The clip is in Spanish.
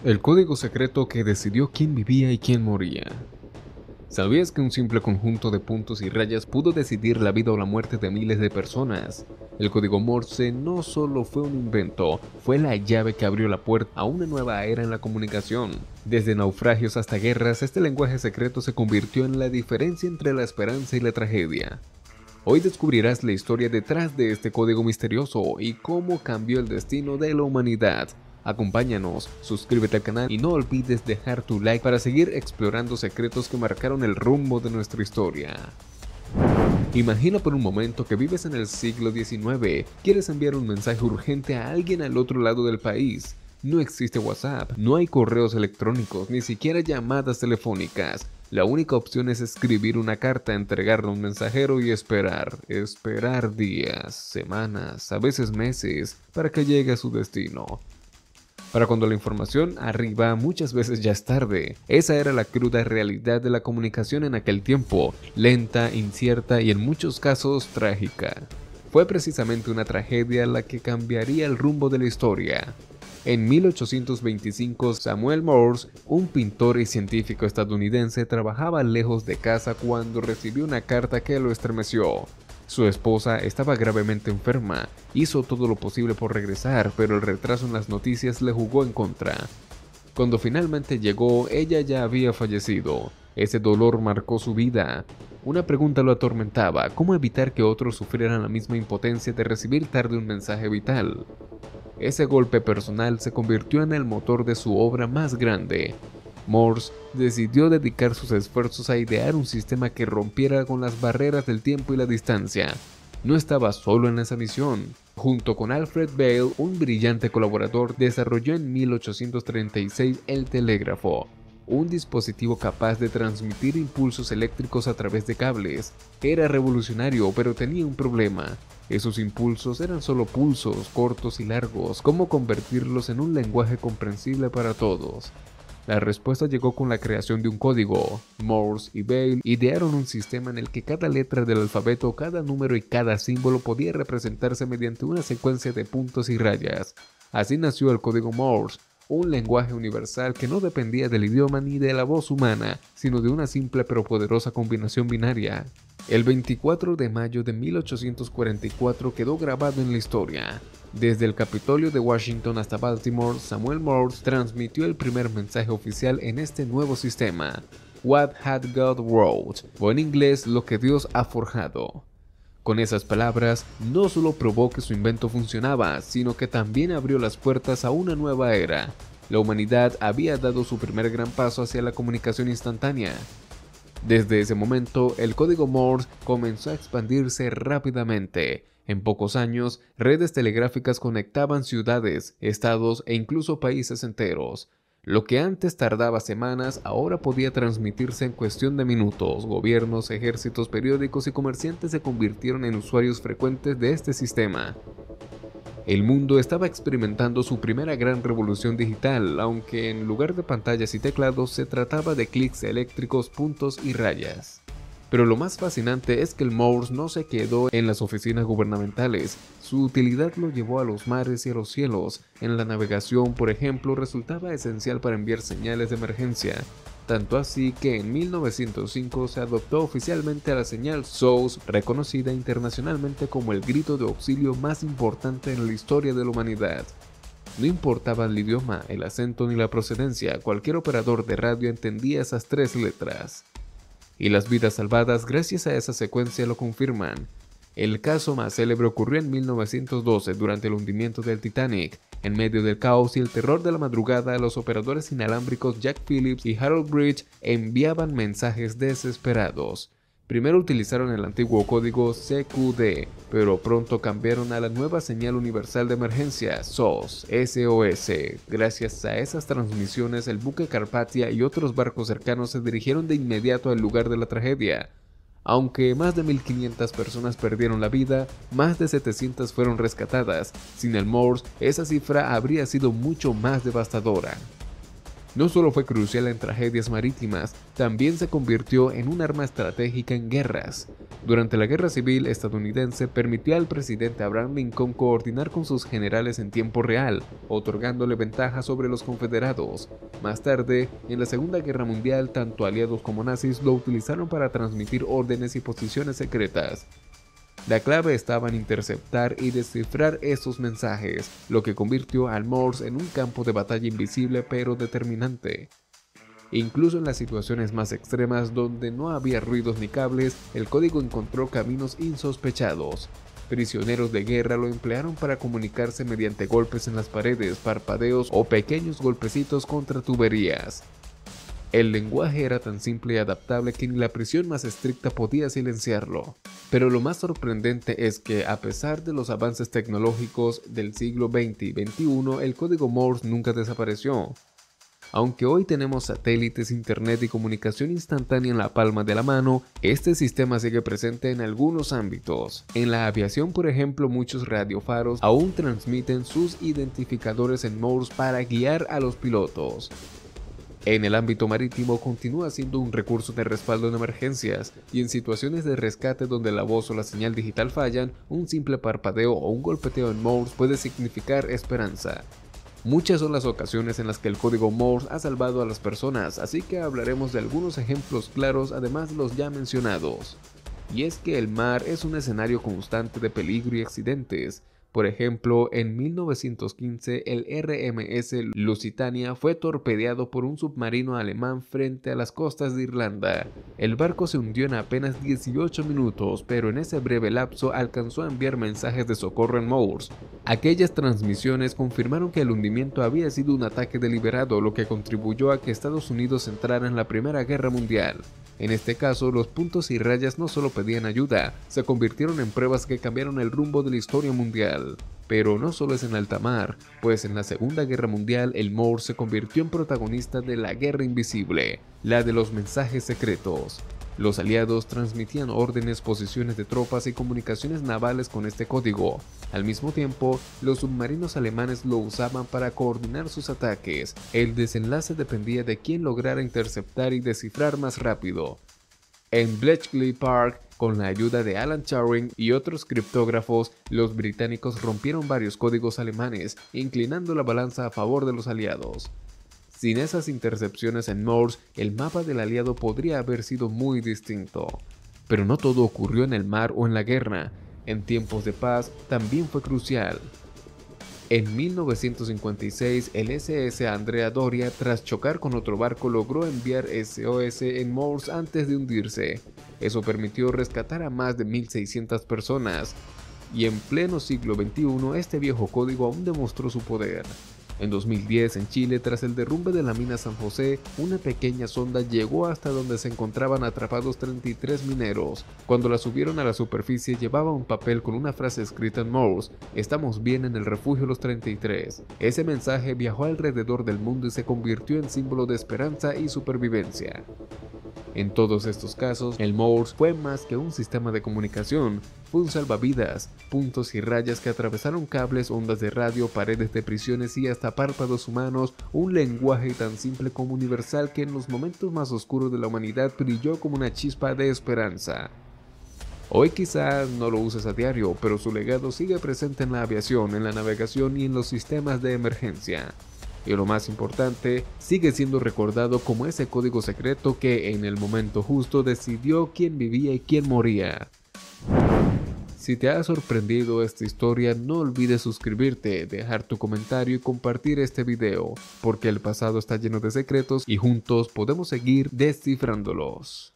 El código secreto que decidió quién vivía y quién moría. ¿Sabías que un simple conjunto de puntos y rayas pudo decidir la vida o la muerte de miles de personas? El código Morse no solo fue un invento, fue la llave que abrió la puerta a una nueva era en la comunicación. Desde naufragios hasta guerras, este lenguaje secreto se convirtió en la diferencia entre la esperanza y la tragedia. Hoy descubrirás la historia detrás de este código misterioso y cómo cambió el destino de la humanidad. Acompáñanos, suscríbete al canal y no olvides dejar tu like para seguir explorando secretos que marcaron el rumbo de nuestra historia. Imagina por un momento que vives en el siglo XIX, quieres enviar un mensaje urgente a alguien al otro lado del país. No existe WhatsApp, no hay correos electrónicos, ni siquiera llamadas telefónicas. La única opción es escribir una carta, entregarla a un mensajero y esperar días, semanas, a veces meses, para que llegue a su destino. Para cuando la información arriba, muchas veces ya es tarde. Esa era la cruda realidad de la comunicación en aquel tiempo, lenta, incierta y en muchos casos trágica. Fue precisamente una tragedia la que cambiaría el rumbo de la historia. En 1825, Samuel Morse, un pintor y científico estadounidense, trabajaba lejos de casa cuando recibió una carta que lo estremeció. Su esposa estaba gravemente enferma, hizo todo lo posible por regresar, pero el retraso en las noticias le jugó en contra. Cuando finalmente llegó, ella ya había fallecido. Ese dolor marcó su vida. Una pregunta lo atormentaba: ¿cómo evitar que otros sufrieran la misma impotencia de recibir tarde un mensaje vital? Ese golpe personal se convirtió en el motor de su obra más grande. Morse decidió dedicar sus esfuerzos a idear un sistema que rompiera con las barreras del tiempo y la distancia. No estaba solo en esa misión. Junto con Alfred Bell, un brillante colaborador, desarrolló en 1836 el telégrafo, un dispositivo capaz de transmitir impulsos eléctricos a través de cables. Era revolucionario, pero tenía un problema. Esos impulsos eran solo pulsos cortos y largos. ¿Cómo convertirlos en un lenguaje comprensible para todos? La respuesta llegó con la creación de un código. Morse y Bell idearon un sistema en el que cada letra del alfabeto, cada número y cada símbolo podía representarse mediante una secuencia de puntos y rayas. Así nació el código Morse, un lenguaje universal que no dependía del idioma ni de la voz humana, sino de una simple pero poderosa combinación binaria. El 24 de mayo de 1844 quedó grabado en la historia. Desde el Capitolio de Washington hasta Baltimore, Samuel Morse transmitió el primer mensaje oficial en este nuevo sistema: What had God wrought, o en inglés, lo que Dios ha forjado. Con esas palabras, no solo probó que su invento funcionaba, sino que también abrió las puertas a una nueva era. La humanidad había dado su primer gran paso hacia la comunicación instantánea. Desde ese momento, el código Morse comenzó a expandirse rápidamente. En pocos años, redes telegráficas conectaban ciudades, estados e incluso países enteros. Lo que antes tardaba semanas, ahora podía transmitirse en cuestión de minutos. Gobiernos, ejércitos, periódicos y comerciantes se convirtieron en usuarios frecuentes de este sistema. El mundo estaba experimentando su primera gran revolución digital, aunque en lugar de pantallas y teclados se trataba de clics eléctricos, puntos y rayas. Pero lo más fascinante es que el Morse no se quedó en las oficinas gubernamentales. Su utilidad lo llevó a los mares y a los cielos. En la navegación, por ejemplo, resultaba esencial para enviar señales de emergencia. Tanto así que en 1905 se adoptó oficialmente a la señal SOS, reconocida internacionalmente como el grito de auxilio más importante en la historia de la humanidad. No importaba el idioma, el acento ni la procedencia, cualquier operador de radio entendía esas tres letras. Y las vidas salvadas gracias a esa secuencia lo confirman. El caso más célebre ocurrió en 1912 durante el hundimiento del Titanic. En medio del caos y el terror de la madrugada, los operadores inalámbricos Jack Phillips y Harold Bridge enviaban mensajes desesperados. Primero utilizaron el antiguo código CQD, pero pronto cambiaron a la nueva señal universal de emergencia SOS. Gracias a esas transmisiones, el buque Carpathia y otros barcos cercanos se dirigieron de inmediato al lugar de la tragedia. Aunque más de 1500 personas perdieron la vida, más de 700 fueron rescatadas. Sin el Morse, esa cifra habría sido mucho más devastadora. No solo fue crucial en tragedias marítimas, también se convirtió en un arma estratégica en guerras. Durante la Guerra Civil estadounidense permitió al presidente Abraham Lincoln coordinar con sus generales en tiempo real, otorgándole ventaja sobre los confederados. Más tarde, en la Segunda Guerra Mundial, tanto aliados como nazis lo utilizaron para transmitir órdenes y posiciones secretas. La clave estaba en interceptar y descifrar esos mensajes, lo que convirtió al Morse en un campo de batalla invisible pero determinante. Incluso en las situaciones más extremas donde no había ruidos ni cables, el código encontró caminos insospechados. Prisioneros de guerra lo emplearon para comunicarse mediante golpes en las paredes, parpadeos o pequeños golpecitos contra tuberías. El lenguaje era tan simple y adaptable que ni la prisión más estricta podía silenciarlo. Pero lo más sorprendente es que, a pesar de los avances tecnológicos del siglo XX y XXI, el código Morse nunca desapareció. Aunque hoy tenemos satélites, internet y comunicación instantánea en la palma de la mano, este sistema sigue presente en algunos ámbitos. En la aviación, por ejemplo, muchos radiofaros aún transmiten sus identificadores en Morse para guiar a los pilotos. En el ámbito marítimo continúa siendo un recurso de respaldo en emergencias, y en situaciones de rescate donde la voz o la señal digital fallan, un simple parpadeo o un golpeteo en Morse puede significar esperanza. Muchas son las ocasiones en las que el código Morse ha salvado a las personas, así que hablaremos de algunos ejemplos claros además de los ya mencionados. Y es que el mar es un escenario constante de peligro y accidentes. Por ejemplo, en 1915 el RMS Lusitania fue torpedeado por un submarino alemán frente a las costas de Irlanda. El barco se hundió en apenas 18 minutos, pero en ese breve lapso alcanzó a enviar mensajes de socorro en Morse. Aquellas transmisiones confirmaron que el hundimiento había sido un ataque deliberado, lo que contribuyó a que Estados Unidos entrara en la Primera Guerra Mundial. En este caso, los puntos y rayas no solo pedían ayuda, se convirtieron en pruebas que cambiaron el rumbo de la historia mundial. Pero no solo es en alta mar, pues en la Segunda Guerra Mundial el Morse se convirtió en protagonista de la guerra invisible, la de los mensajes secretos. Los aliados transmitían órdenes, posiciones de tropas y comunicaciones navales con este código. Al mismo tiempo, los submarinos alemanes lo usaban para coordinar sus ataques. El desenlace dependía de quién lograra interceptar y descifrar más rápido. En Bletchley Park, con la ayuda de Alan Turing y otros criptógrafos, los británicos rompieron varios códigos alemanes, inclinando la balanza a favor de los aliados. Sin esas intercepciones en Morse, el mapa del aliado podría haber sido muy distinto. Pero no todo ocurrió en el mar o en la guerra. En tiempos de paz también fue crucial. En 1956, el SS Andrea Doria, tras chocar con otro barco, logró enviar SOS en Morse antes de hundirse. Eso permitió rescatar a más de 1.600 personas. Y en pleno siglo XXI, este viejo código aún demostró su poder. En 2010, en Chile, tras el derrumbe de la mina San José, una pequeña sonda llegó hasta donde se encontraban atrapados 33 mineros. Cuando la subieron a la superficie, llevaba un papel con una frase escrita en Morse: "Estamos bien en el refugio los 33". Ese mensaje viajó alrededor del mundo y se convirtió en símbolo de esperanza y supervivencia. En todos estos casos, el Morse fue más que un sistema de comunicación, fue un salvavidas, puntos y rayas que atravesaron cables, ondas de radio, paredes de prisiones y hasta párpados humanos, un lenguaje tan simple como universal que en los momentos más oscuros de la humanidad brilló como una chispa de esperanza. Hoy quizás no lo uses a diario, pero su legado sigue presente en la aviación, en la navegación y en los sistemas de emergencia. Y lo más importante, sigue siendo recordado como ese código secreto que en el momento justo decidió quién vivía y quién moría. Si te ha sorprendido esta historia, no olvides suscribirte, dejar tu comentario y compartir este video, porque el pasado está lleno de secretos y juntos podemos seguir descifrándolos.